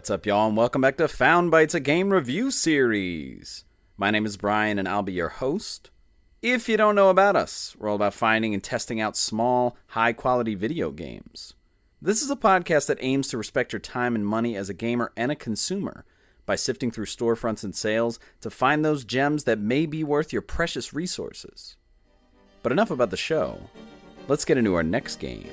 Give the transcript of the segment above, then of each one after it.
What's up, y'all, and welcome back to Found Bytes, a game review series. My name is Brian, and I'll be your host. If you don't know about us, we're all about finding and testing out small, high-quality video games. This is a podcast that aims to respect your time and money as a gamer and a consumer by sifting through storefronts and sales to find those gems that may be worth your precious resources. But enough about the show. Let's get into our next game.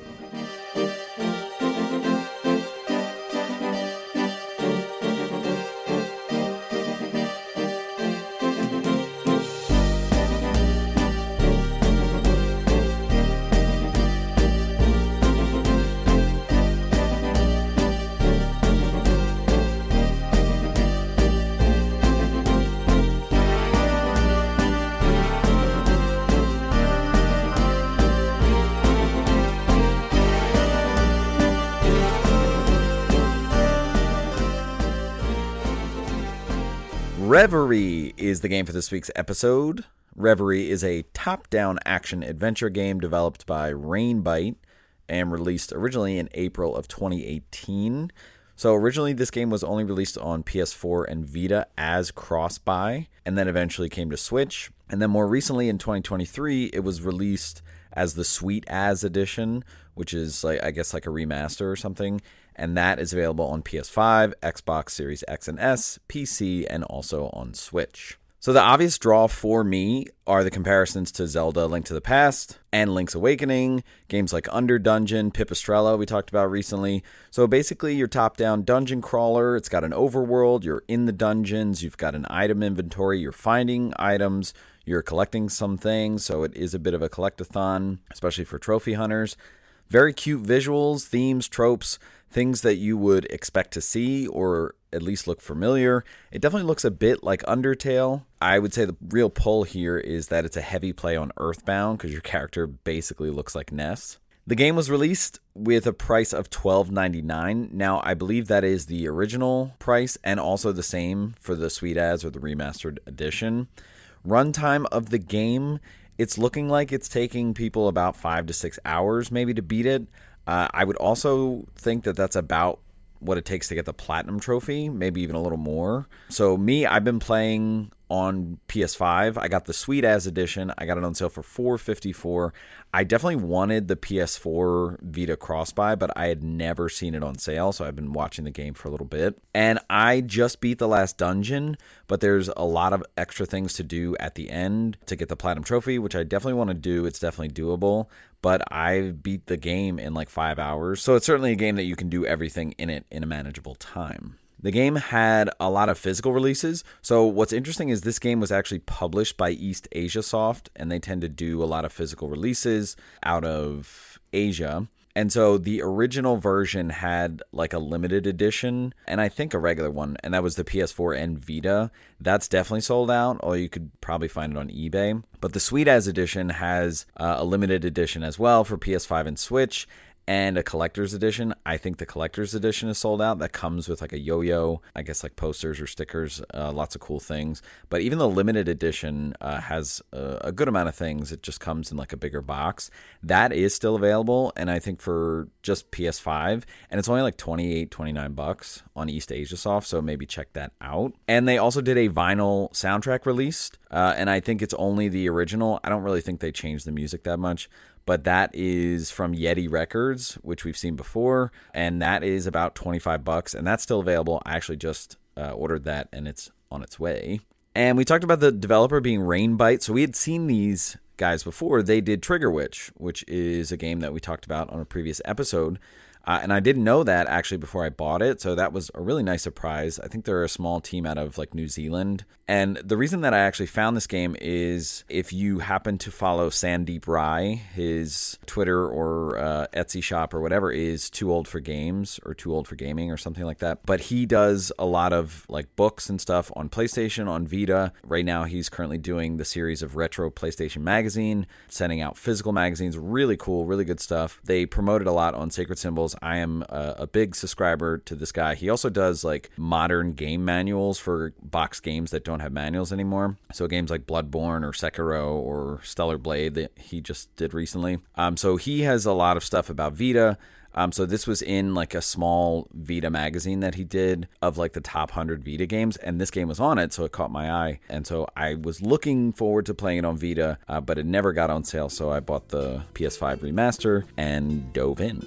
Reverie is the game for this week's episode. Reverie is a top-down action-adventure game developed by Bytes and released originally in April of 2018. So originally this game was only released on PS4 and Vita as cross-buy, and then eventually came to Switch. And then more recently in 2023, it was released as the Sweet As Edition, which is I guess like a remaster or something. And that is available on PS5, Xbox Series X and S, PC, and also on Switch. So the obvious draw for me are the comparisons to Zelda Link to the Past and Link's Awakening, games like Under Dungeon, Pipistrella we talked about recently. So basically your top-down dungeon crawler, it's got an overworld, you're in the dungeons, you've got an item inventory, you're finding items, you're collecting some things, so it is a bit of a collectathon, especially for trophy hunters. Very cute visuals, themes, tropes, things that you would expect to see or at least look familiar. It definitely looks a bit like Undertale. I would say the real pull here is that it's a heavy play on Earthbound because your character basically looks like Ness. The game was released with a price of $12.99. Now, I believe that is the original price and also the same for the Sweet As or the remastered edition. Runtime of the game, it's looking like it's taking people about 5 to 6 hours maybe to beat it. I would also think that that's about what it takes to get the Platinum Trophy, maybe even a little more. So me, I've been playing on PS5. I got the Sweet As Edition. I got it on sale for $4.54. I definitely wanted the PS4 Vita cross-buy, but I had never seen it on sale, so I've been watching the game for a little bit. And I just beat the last dungeon, but there's a lot of extra things to do at the end to get the Platinum Trophy, which I definitely want to do. It's definitely doable, but I beat the game in like 5 hours. So it's certainly a game that you can do everything in it in a manageable time. The game had a lot of physical releases. So what's interesting is this game was actually published by East Asia Soft, and they tend to do a lot of physical releases out of Asia. And so the original version had like a limited edition and I think a regular one, and that was the PS4 and Vita. That's definitely sold out, or you could probably find it on eBay. But the Sweet As edition has a limited edition as well for PS5 and Switch, and a collector's edition. I think the collector's edition is sold out. That comes with like a yo-yo, I guess like posters or stickers, lots of cool things. But even the limited edition has a good amount of things. It just comes in like a bigger box. That is still available, and I think for just PS5, and it's only like $29 on East Asia Soft, so maybe check that out. And they also did a vinyl soundtrack released, and I think it's only the original. I don't really think they changed the music that much. But that is from Yeti Records, which we've seen before, and that is about $25, and that's still available. I actually just ordered that, and it's on its way. And we talked about the developer being Bytes, so we had seen these guys before. They did Trigger Witch, which is a game that we talked about on a previous episode. And I didn't know that actually before I bought it, so that was a really nice surprise. I think they're a small team out of like New Zealand. And the reason that I actually found this game is if you happen to follow Sandeep Rai, his Twitter or Etsy shop or whatever is Too Old for Games or Too Old for Gaming or something like that. But he does a lot of like books and stuff on PlayStation, on Vita. Right now he's currently doing the series of Retro PlayStation Magazine, sending out physical magazines. Really cool, really good stuff. They promote it a lot on Sacred Symbols. I am a big subscriber to this guy. He also does like modern game manuals for box games that don't have manuals anymore. So games like Bloodborne or Sekiro or Stellar Blade that he just did recently. So he has a lot of stuff about Vita. So this was in like a small Vita magazine that he did of like the top 100 Vita games, and this game was on it, so it caught my eye. And so I was looking forward to playing it on Vita, but it never got on sale, so I bought the PS5 remaster and dove in.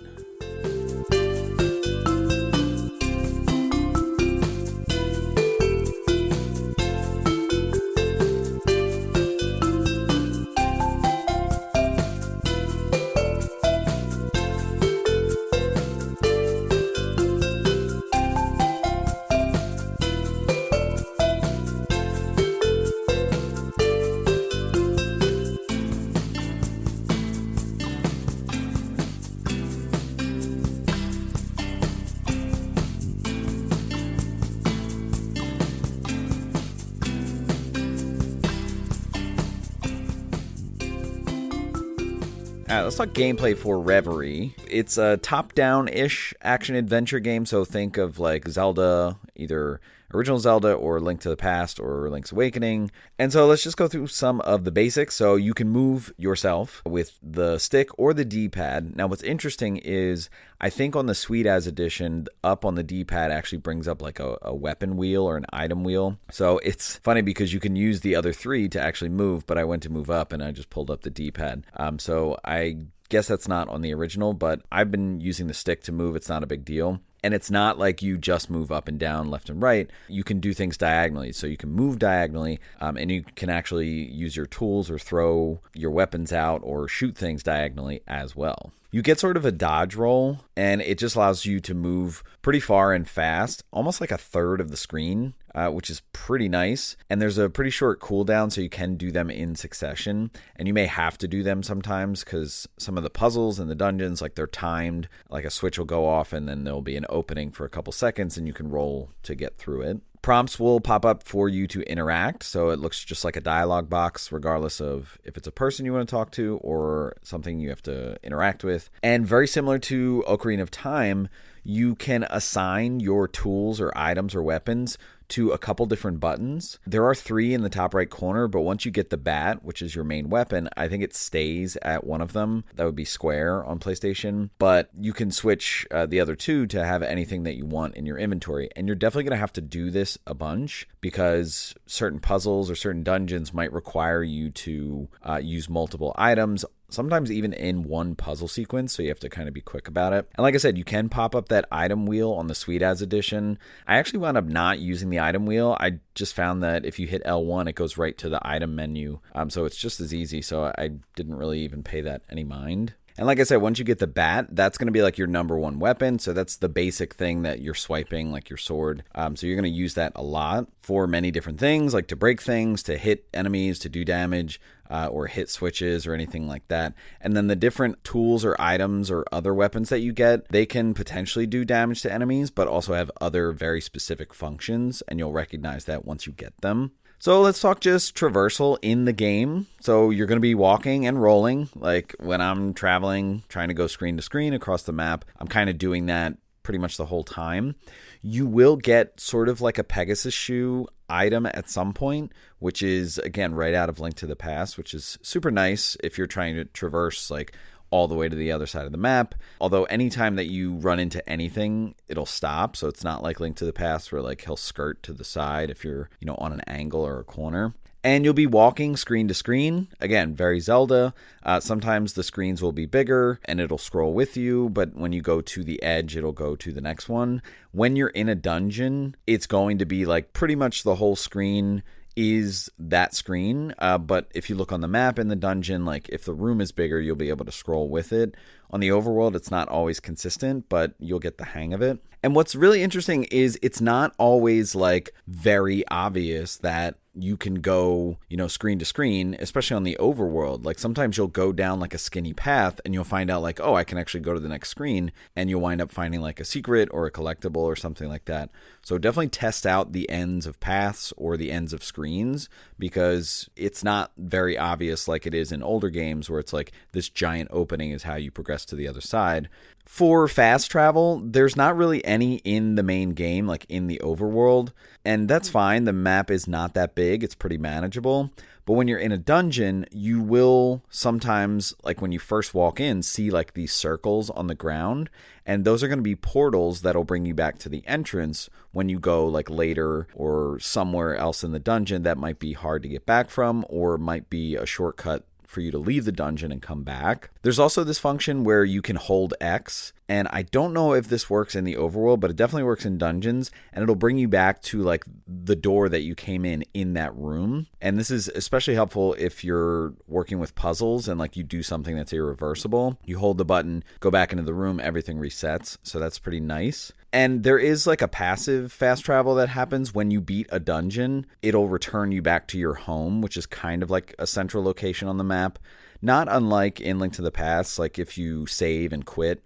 Let's talk gameplay for Reverie. It's a top-down-ish action-adventure game, so think of like Zelda, either original Zelda or Link to the Past or Link's Awakening. And so let's just go through some of the basics. So you can move yourself with the stick or the D-pad. Now what's interesting is I think on the Sweet As edition, up on the D-pad actually brings up like a weapon wheel or an item wheel. So it's funny because you can use the other three to actually move, but I went to move up and I just pulled up the D-pad. So I guess that's not on the original, but I've been using the stick to move. It's not a big deal. And it's not like you just move up and down, left and right. You can do things diagonally. So you can move diagonally, and you can actually use your tools or throw your weapons out or shoot things diagonally as well. You get sort of a dodge roll, and it just allows you to move pretty far and fast, almost like a third of the screen, which is pretty nice. And there's a pretty short cooldown, so you can do them in succession. And you may have to do them sometimes because some of the puzzles and the dungeons, like they're timed, like a switch will go off and then there'll be an opening for a couple seconds and you can roll to get through it. Prompts will pop up for you to interact, so it looks just like a dialogue box, regardless of if it's a person you want to talk to or something you have to interact with. And very similar to Ocarina of Time, you can assign your tools or items or weapons to a couple different buttons. There are 3 in the top right corner, but once you get the bat, which is your main weapon, I think it stays at one of them. That would be square on PlayStation, but you can switch the other 2 to have anything that you want in your inventory. And you're definitely going to have to do this a bunch because certain puzzles or certain dungeons might require you to use multiple items, sometimes even in one puzzle sequence, so you have to kind of be quick about it. And like I said, you can pop up that item wheel on the Sweet As edition. I actually wound up not using the item wheel. I just found that if you hit L1, it goes right to the item menu. So it's just as easy, so I didn't really even pay that any mind. And like I said, once you get the bat, that's going to be like your number one weapon. So that's the basic thing that you're swiping, like your sword. So you're going to use that a lot for many different things, like to break things, to hit enemies, to do damage, or hit switches or anything like that. And then the different tools or items or other weapons that you get, they can potentially do damage to enemies, but also have other very specific functions. And you'll recognize that once you get them. So let's talk just traversal in the game. So you're going to be walking and rolling. Like when I'm traveling, trying to go screen to screen across the map, I'm kind of doing that pretty much the whole time. You will get sort of like a Pegasus shoe item at some point, which is, again, right out of Link to the Past, which is super nice if you're trying to traverse like all the way to the other side of the map. Although anytime that you run into anything, it'll stop. So it's not like Link to the Past where like he'll skirt to the side if you're, on an angle or a corner. And you'll be walking screen to screen. Again, very Zelda. Sometimes the screens will be bigger and it'll scroll with you, but when you go to the edge, it'll go to the next one. When you're in a dungeon, it's going to be like pretty much the whole screen is that screen. But if you look on the map in the dungeon, like if the room is bigger, you'll be able to scroll with it. On the overworld, it's not always consistent, but you'll get the hang of it. And what's really interesting is it's not always like very obvious that you can go, screen to screen, especially on the overworld. Like sometimes you'll go down like a skinny path and you'll find out like, oh, I can actually go to the next screen, and you'll wind up finding like a secret or a collectible or something like that. So definitely test out the ends of paths or the ends of screens, because it's not very obvious like it is in older games where it's like this giant opening is how you progress quest to the other side. For fast travel, there's not really any in the main game, like in the overworld, and that's fine. The map is not that big. It's pretty manageable. But when you're in a dungeon, you will sometimes, like when you first walk in, see like these circles on the ground, and those are going to be portals that'll bring you back to the entrance when you go like later or somewhere else in the dungeon that might be hard to get back from, or might be a shortcut for you to leave the dungeon and come back. There's also this function where you can hold X, and I don't know if this works in the overworld, but it definitely works in dungeons, and it'll bring you back to like the door that you came in that room. And this is especially helpful if you're working with puzzles and like you do something that's irreversible. You hold the button, go back into the room, everything resets. So that's pretty nice. And there is like a passive fast travel that happens when you beat a dungeon. It'll return you back to your home, which is kind of like a central location on the map. Not unlike in Link to the Past, like if you save and quit,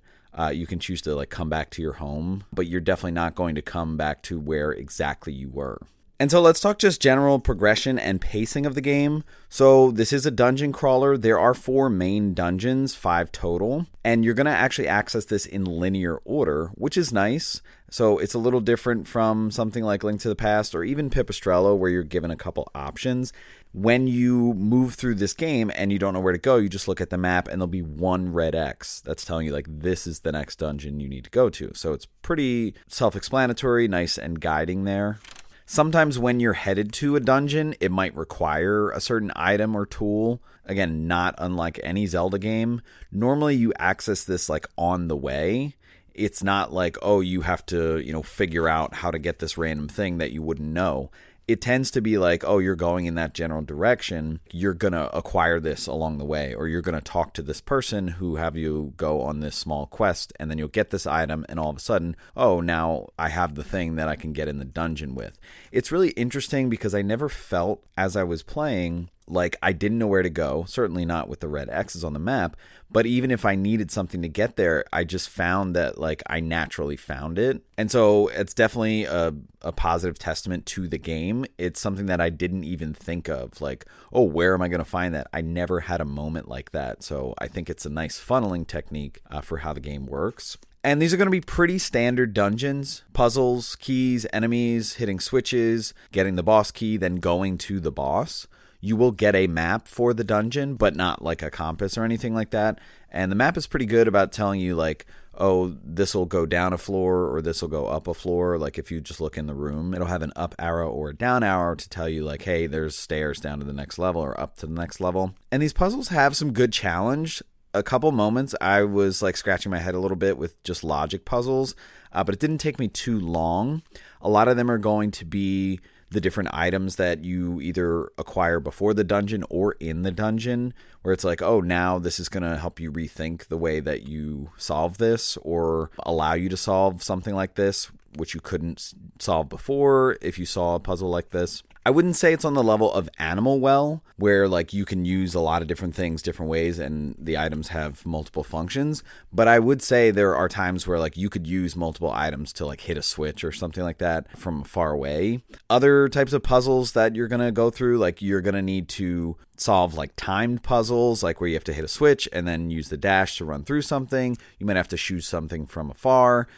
you can choose to like come back to your home, but you're definitely not going to come back to where exactly you were. And so let's talk just general progression and pacing of the game. So this is a dungeon crawler. There are 4 main dungeons, 5 total, and you're going to actually access this in linear order, which is nice. So it's a little different from something like Link to the Past or even Pipistrello, where you're given a couple options. When you move through this game and you don't know where to go, you just look at the map and there'll be one red X that's telling you like this is the next dungeon you need to go to. So it's pretty self-explanatory, nice and guiding there. Sometimes when you're headed to a dungeon, it might require a certain item or tool. Again, not unlike any Zelda game. Normally you access this like on the way. It's not like, oh, you have to, figure out how to get this random thing that you wouldn't know. It tends to be like, oh, you're going in that general direction. You're going to acquire this along the way, or you're going to talk to this person who have you go on this small quest, and then you'll get this item, and all of a sudden, oh, now I have the thing that I can get in the dungeon with. It's really interesting because I never felt as I was playing like I didn't know where to go, certainly not with the red X's on the map, but even if I needed something to get there, I just found that like I naturally found it. And so it's definitely a positive testament to the game. It's something that I didn't even think of, like, oh, where am I going to find that? I never had a moment like that. So I think it's a nice funneling technique for how the game works. And these are going to be pretty standard dungeons, puzzles, keys, enemies, hitting switches, getting the boss key, then going to the boss. You will get a map for the dungeon, but not like a compass or anything like that. And the map is pretty good about telling you like, oh, this will go down a floor or this will go up a floor. Like if you just look in the room, it'll have an up arrow or a down arrow to tell you like, hey, there's stairs down to the next level or up to the next level. And these puzzles have some good challenge. A couple moments I was like scratching my head a little bit with just logic puzzles, but it didn't take me too long. A lot of them are going to be the different items that you either acquire before the dungeon or in the dungeon, where it's like, oh, now this is going to help you rethink the way that you solve this or allow you to solve something like this, which you couldn't solve before if you saw a puzzle like this. I wouldn't say it's on the level of Animal Well, where like you can use a lot of different things different ways and the items have multiple functions, but I would say there are times where like you could use multiple items to like hit a switch or something like that from far away. Other types of puzzles that you're going to go through, like you're going to need to solve like timed puzzles, like where you have to hit a switch and then use the dash to run through something. You might have to shoot something from afar.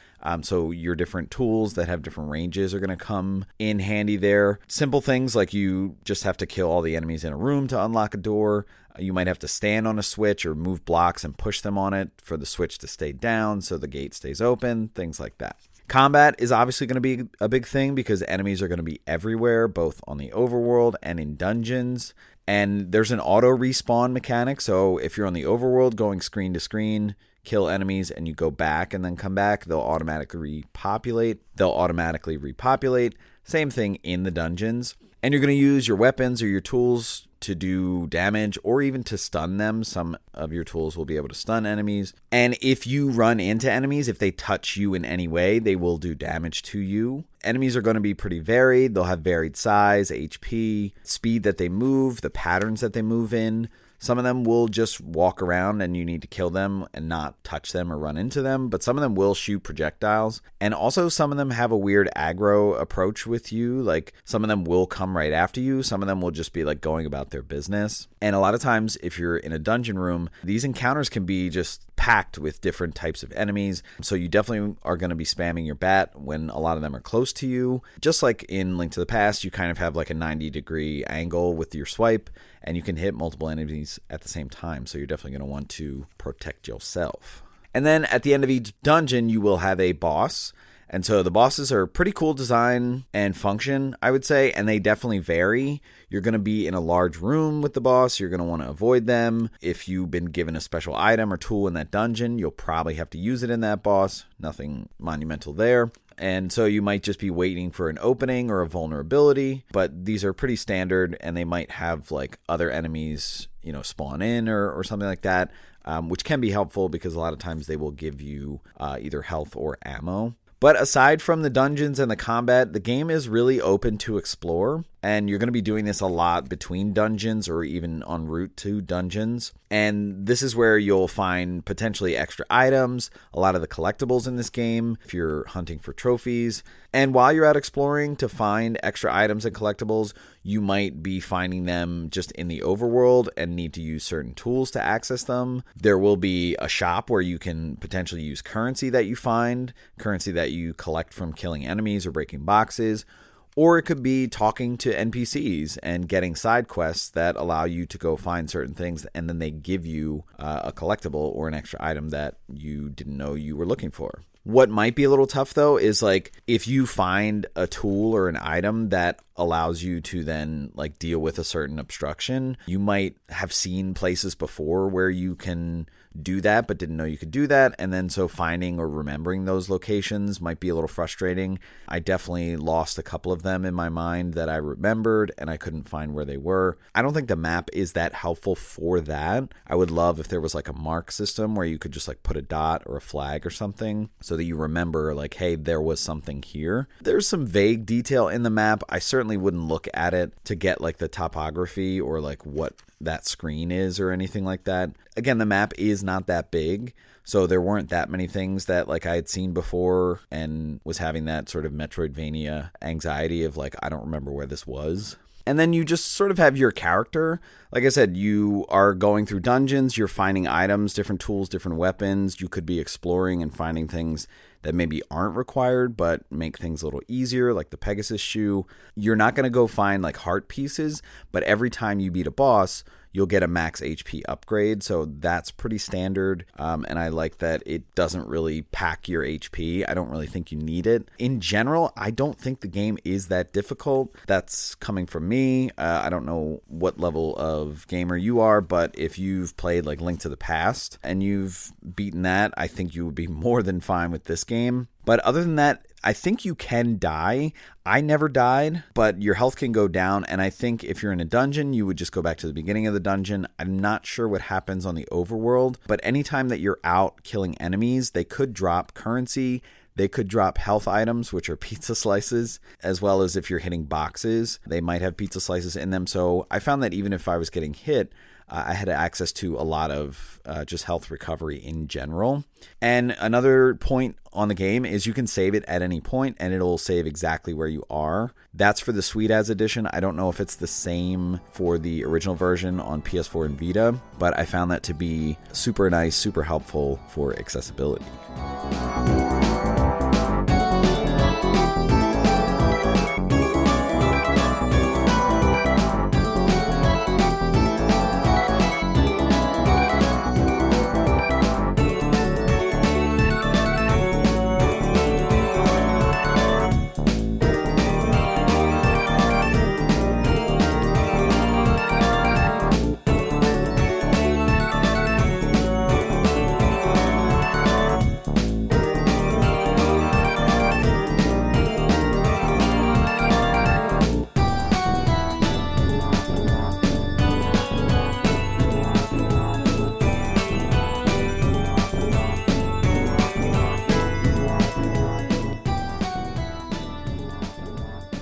So your different tools that have different ranges are going to come in handy there. Simple things like you just have to kill all the enemies in a room to unlock a door. You might have to stand on a switch or move blocks and push them on it for the switch to stay down so the gate stays open, things like that. Combat is obviously going to be a big thing because enemies are going to be everywhere, both on the overworld and in dungeons. And there's an auto respawn mechanic. So if you're on the overworld going screen to screen, kill enemies and you go back and then come back, they'll automatically repopulate. Same thing in the dungeons. And you're going to use your weapons or your tools to do damage or even to stun them. Some of your tools will be able to stun enemies. And if you run into enemies, if they touch you in any way, they will do damage to you. Enemies are going to be pretty varied. They'll have varied size, HP, speed that they move, the patterns that they move in. Some of them will just walk around and you need to kill them and not touch them or run into them. But some of them will shoot projectiles. And also some of them have a weird aggro approach with you. Like some of them will come right after you. Some of them will just be like going about their business. And a lot of times, if you're in a dungeon room, these encounters can be just packed with different types of enemies. So you definitely are going to be spamming your bat when a lot of them are close to you. Just like in Link to the Past, you kind of have like a 90-degree angle with your swipe, and you can hit multiple enemies at the same time. So you're definitely going to want to protect yourself. And then at the end of each dungeon, you will have a boss. And so the bosses are pretty cool design and function, I would say, and they definitely vary. You're going to be in a large room with the boss. You're going to want to avoid them. If you've been given a special item or tool in that dungeon, you'll probably have to use it in that boss. Nothing monumental there. And so you might just be waiting for an opening or a vulnerability, but these are pretty standard, and they might have like other enemies, spawn in or something like that, which can be helpful because a lot of times they will give you either health or ammo. But aside from the dungeons and the combat, the game is really open to explore, and you're going to be doing this a lot between dungeons or even en route to dungeons. And this is where you'll find potentially extra items, a lot of the collectibles in this game, if you're hunting for trophies. And while you're out exploring to find extra items and collectibles, you might be finding them just in the overworld and need to use certain tools to access them. There will be a shop where you can potentially use currency that you find, currency that you collect from killing enemies or breaking boxes. Or it could be talking to NPCs and getting side quests that allow you to go find certain things, and then they give you a collectible or an extra item that you didn't know you were looking for. What might be a little tough, though, is like if you find a tool or an item that allows you to then like deal with a certain obstruction, you might have seen places before where you can do that but didn't know you could do that, and then so finding or remembering those locations might be a little frustrating. I definitely lost a couple of them in my mind that I remembered and I couldn't find where they were. I don't think the map is that helpful for that. I would love if there was like a mark system where you could just like put a dot or a flag or something so that you remember like, hey, there was something here. There's some vague detail in the map. I certainly wouldn't look at it to get like the topography or like what that screen is or anything like that. Again, the map is not that big, so there weren't that many things that like I had seen before and was having that sort of Metroidvania anxiety of like, I don't remember where this was. And then you just sort of have your character. Like I said, you are going through dungeons, you're finding items, different tools, different weapons. You could be exploring and finding things that maybe aren't required but make things a little easier, like the Pegasus shoe. You're not going to go find like heart pieces, but every time you beat a boss, you'll get a max HP upgrade, so that's pretty standard, and I like that it doesn't really pack your HP. I don't really think you need it. In general, I don't think the game is that difficult. That's coming from me. I don't know what level of gamer you are, but if you've played like Link to the Past and you've beaten that, I think you would be more than fine with this game. But other than that, I think you can die. I never died, but your health can go down, and I think if you're in a dungeon, you would just go back to the beginning of the dungeon. I'm not sure what happens on the overworld, but anytime that you're out killing enemies, they could drop currency. They could drop health items, which are pizza slices, as well as if you're hitting boxes, they might have pizza slices in them. So I found that even if I was getting hit, I had access to a lot of just health recovery in general. And another point on the game is you can save it at any point and it'll save exactly where you are. That's for the Sweet As edition. I don't know if it's the same for the original version on PS4 and Vita, but I found that to be super nice, super helpful for accessibility.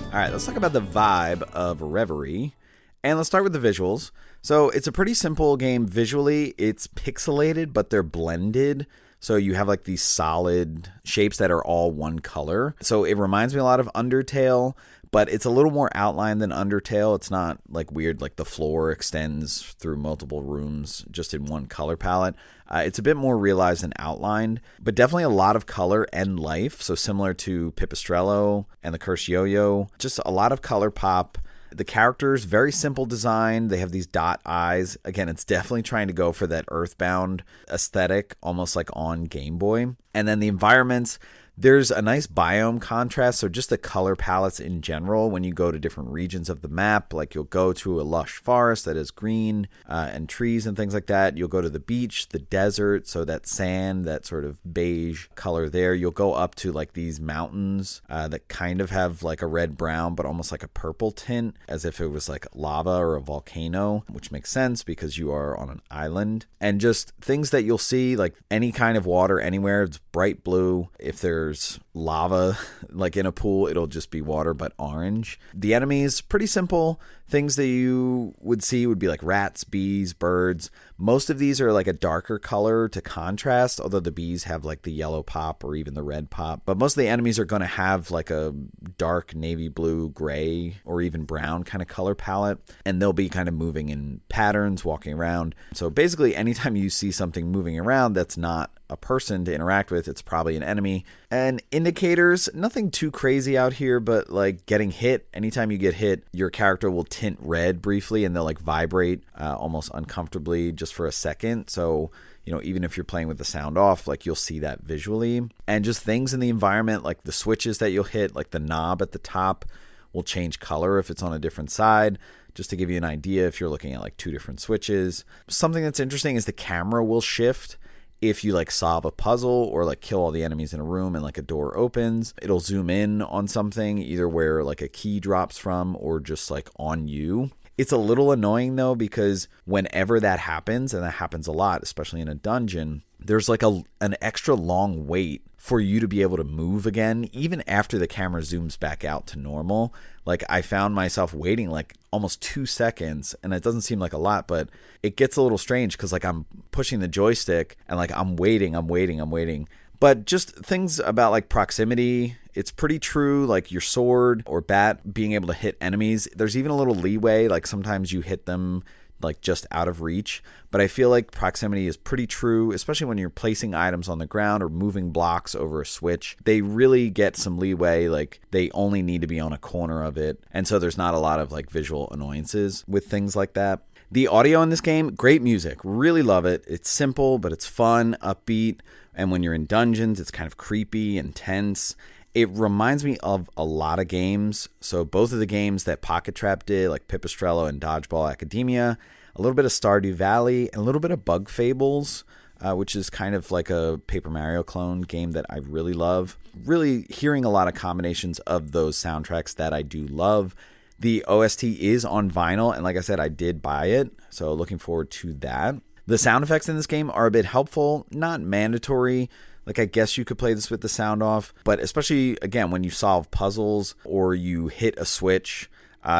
All right, let's talk about the vibe of Reverie, and let's start with the visuals. So it's a pretty simple game visually. It's pixelated, but they're blended. So you have like these solid shapes that are all one color. So it reminds me a lot of Undertale, but it's a little more outlined than Undertale. It's not like weird, like the floor extends through multiple rooms just in one color palette. It's a bit more realized and outlined, but definitely a lot of color and life. So similar to Pipistrello and the Cursed Yo-Yo, just a lot of color pop. The characters, very simple design. They have these dot eyes. Again, it's definitely trying to go for that Earthbound aesthetic, almost like on Game Boy. And then the environments, there's a nice biome contrast. So just the color palettes in general, when you go to different regions of the map, like you'll go to a lush forest that is green and trees and things like that. You'll go to the beach, the desert, so that sand, that sort of beige color there. You'll go up to like these mountains that kind of have like a red-brown, but almost like a purple tint, as if it was like lava or a volcano, which makes sense because you are on an island. And just things that you'll see, like any kind of water anywhere, it's bright blue. If there's lava like in a pool, it'll just be water but orange. The enemies, pretty simple. Things that you would see would be like rats, bees, birds. Most of these are like a darker color to contrast, although the bees have like the yellow pop or even the red pop. But most of the enemies are going to have like a dark navy blue, gray, or even brown kind of color palette. And they'll be kind of moving in patterns, walking around. So basically anytime you see something moving around that's not a person to interact with, it's probably an enemy. And indicators, nothing too crazy out here, but like getting hit. Anytime you get hit, your character will tint red briefly and they'll like vibrate almost uncomfortably just for a second. So, you know, even if you're playing with the sound off, like you'll see that visually. And just things in the environment, like the switches that you'll hit, like the knob at the top will change color if it's on a different side. Just to give you an idea, if you're looking at like two different switches. Something that's interesting is the camera will shift. If you like solve a puzzle or like kill all the enemies in a room and like a door opens, it'll zoom in on something, either where like a key drops from or just like on you. It's a little annoying though, because whenever that happens, and that happens a lot, especially in a dungeon, there's like an extra long wait for you to be able to move again, even after the camera zooms back out to normal. Like I found myself waiting like almost 2 seconds, and it doesn't seem like a lot, but it gets a little strange because like I'm pushing the joystick and like I'm waiting. But just things about like proximity, it's pretty true. Like your sword or bat being able to hit enemies, there's even a little leeway. Like sometimes you hit them like just out of reach, but I feel like proximity is pretty true, especially when you're placing items on the ground or moving blocks over a switch. They really get some leeway. Like they only need to be on a corner of it, and so there's not a lot of like visual annoyances with things like that. The audio in this game, great music, really love it. It's simple, but it's fun, upbeat, and when you're in dungeons, it's kind of creepy and tense. It reminds me of a lot of games. So both of the games that Pocket Trap did, like Pipistrello and Dodgeball Academia, a little bit of Stardew Valley, and a little bit of Bug Fables, which is kind of like a Paper Mario clone game that I really love. Really hearing a lot of combinations of those soundtracks that I do love. The OST is on vinyl, and like I said, I did buy it, so looking forward to that. The sound effects in this game are a bit helpful, not mandatory. Like I guess you could play this with the sound off, but especially, again, when you solve puzzles or you hit a switch,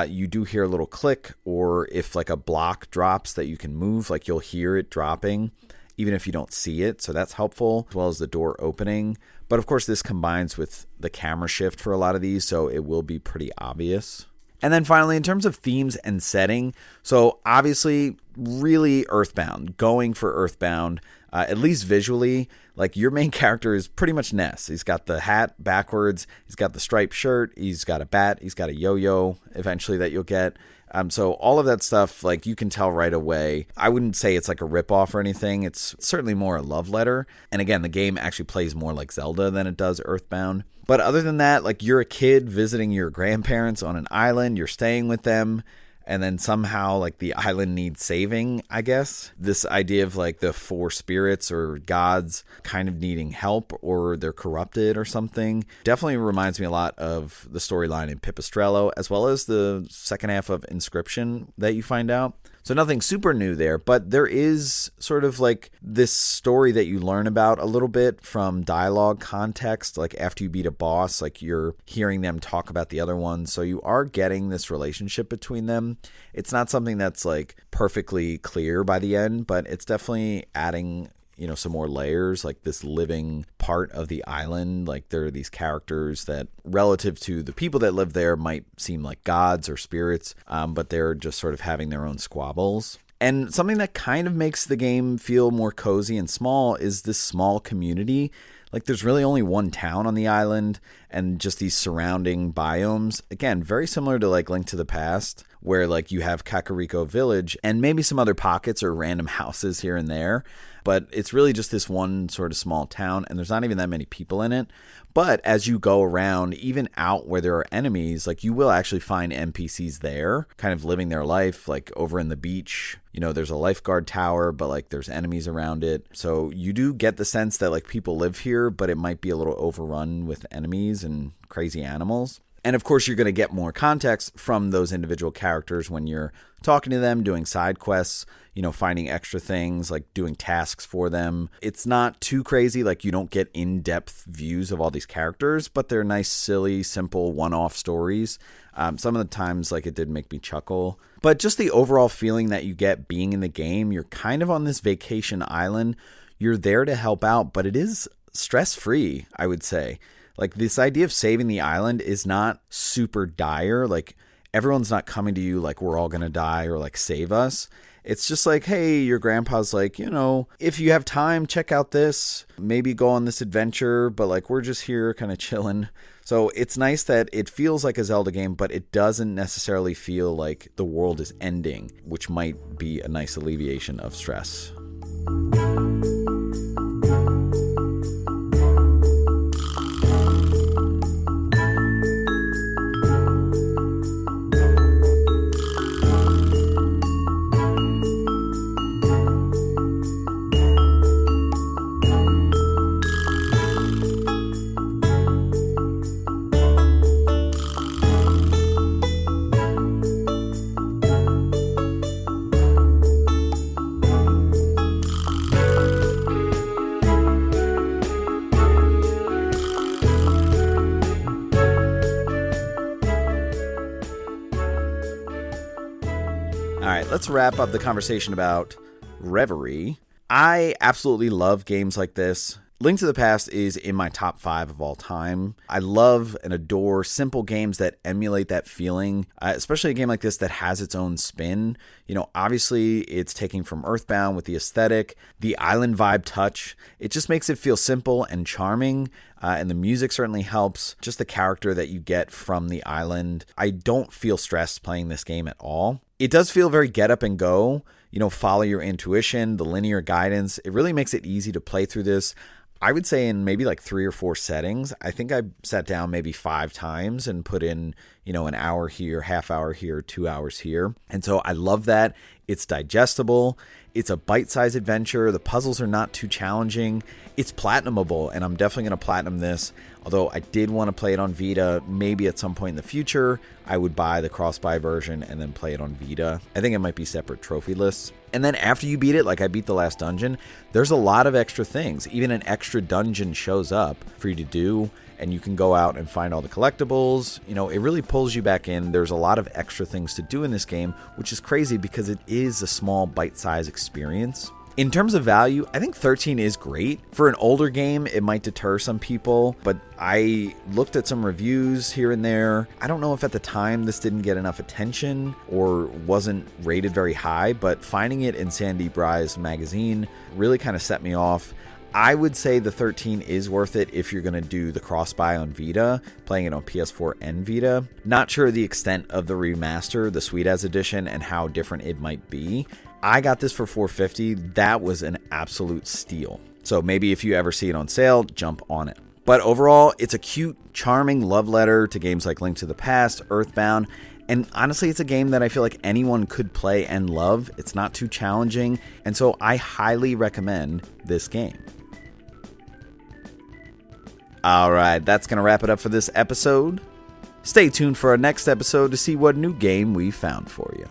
you do hear a little click, or if like a block drops that you can move, like you'll hear it dropping, even if you don't see it. So that's helpful, as well as the door opening. But of course, this combines with the camera shift for a lot of these, so it will be pretty obvious. And then finally, in terms of themes and setting, so obviously really Earthbound, going for Earthbound, at least visually. Like your main character is pretty much Ness. He's got the hat backwards, he's got the striped shirt, he's got a bat, he's got a yo-yo eventually that you'll get. So all of that stuff, like you can tell right away. I wouldn't say it's like a ripoff or anything. It's certainly more a love letter. And again, the game actually plays more like Zelda than it does Earthbound. But other than that, like you're a kid visiting your grandparents on an island, you're staying with them, and then somehow like the island needs saving, I guess. This idea of like the four spirits or gods kind of needing help, or they're corrupted or something, definitely reminds me a lot of the storyline in Pipistrello, as well as the second half of Inscription that you find out. So nothing super new there, but there is sort of like this story that you learn about a little bit from dialogue context. Like after you beat a boss, like you're hearing them talk about the other one. So you are getting this relationship between them. It's not something that's like perfectly clear by the end, but it's definitely adding, some more layers, like this living part of the island. Like there are these characters that relative to the people that live there might seem like gods or spirits, but they're just sort of having their own squabbles. And something that kind of makes the game feel more cozy and small is this small community. Like there's really only one town on the island and just these surrounding biomes. Again, very similar to like Link to the Past, where like you have Kakariko Village and maybe some other pockets or random houses here and there. But it's really just this one sort of small town, and there's not even that many people in it. But as you go around, even out where there are enemies, like you will actually find NPCs there, kind of living their life, like over in the beach. There's a lifeguard tower, but like there's enemies around it. So you do get the sense that like people live here, but it might be a little overrun with enemies and crazy animals. And of course, you're going to get more context from those individual characters when you're talking to them, doing side quests, finding extra things, like doing tasks for them. It's not too crazy, like you don't get in-depth views of all these characters, but they're nice, silly, simple one-off stories. Some of the times, like it did make me chuckle. But just the overall feeling that you get being in the game, you're kind of on this vacation island. You're there to help out, but it is stress-free, I would say. Like this idea of saving the island is not super dire. Like everyone's not coming to you like we're all going to die or like save us. It's just like, hey, your grandpa's like, if you have time, check out this, maybe go on this adventure, but like we're just here kind of chilling. So it's nice that it feels like a Zelda game, but it doesn't necessarily feel like the world is ending, which might be a nice alleviation of stress. All right, let's wrap up the conversation about Reverie. I absolutely love games like this. Link to the Past is in my top 5 of all time. I love and adore simple games that emulate that feeling, especially a game like this that has its own spin. Obviously it's taking from Earthbound with the aesthetic, the island vibe touch. It just makes it feel simple and charming, and the music certainly helps. Just the character that you get from the island. I don't feel stressed playing this game at all. It does feel very get up and go, follow your intuition, the linear guidance. It really makes it easy to play through this. I would say in maybe like 3 or 4 settings. I think I sat down maybe 5 times and put in, an hour here, half hour here, 2 hours here. And so I love that. It's digestible. It's a bite-sized adventure. The puzzles are not too challenging. It's platinumable, and I'm definitely going to platinum this. Although I did want to play it on Vita, maybe at some point in the future, I would buy the cross-buy version and then play it on Vita. I think it might be separate trophy lists. And then after you beat it, like I beat the last dungeon, there's a lot of extra things. Even an extra dungeon shows up for you to do, and you can go out and find all the collectibles. It really pulls you back in. There's a lot of extra things to do in this game, which is crazy because it is a small bite-sized experience. In terms of value, I think 13 is great. For an older game, it might deter some people, but I looked at some reviews here and there. I don't know if at the time this didn't get enough attention or wasn't rated very high, but finding it in Sandy Bry's magazine really kind of set me off. I would say the 13 is worth it if you're going to do the cross-buy on Vita, playing it on PS4 and Vita. Not sure the extent of the remaster, the Sweet As edition, and how different it might be. I got this for $4.50. That was an absolute steal. So maybe if you ever see it on sale, jump on it. But overall, it's a cute, charming love letter to games like Link to the Past, Earthbound, and honestly, it's a game that I feel like anyone could play and love. It's not too challenging, and so I highly recommend this game. All right, that's going to wrap it up for this episode. Stay tuned for our next episode to see what new game we found for you.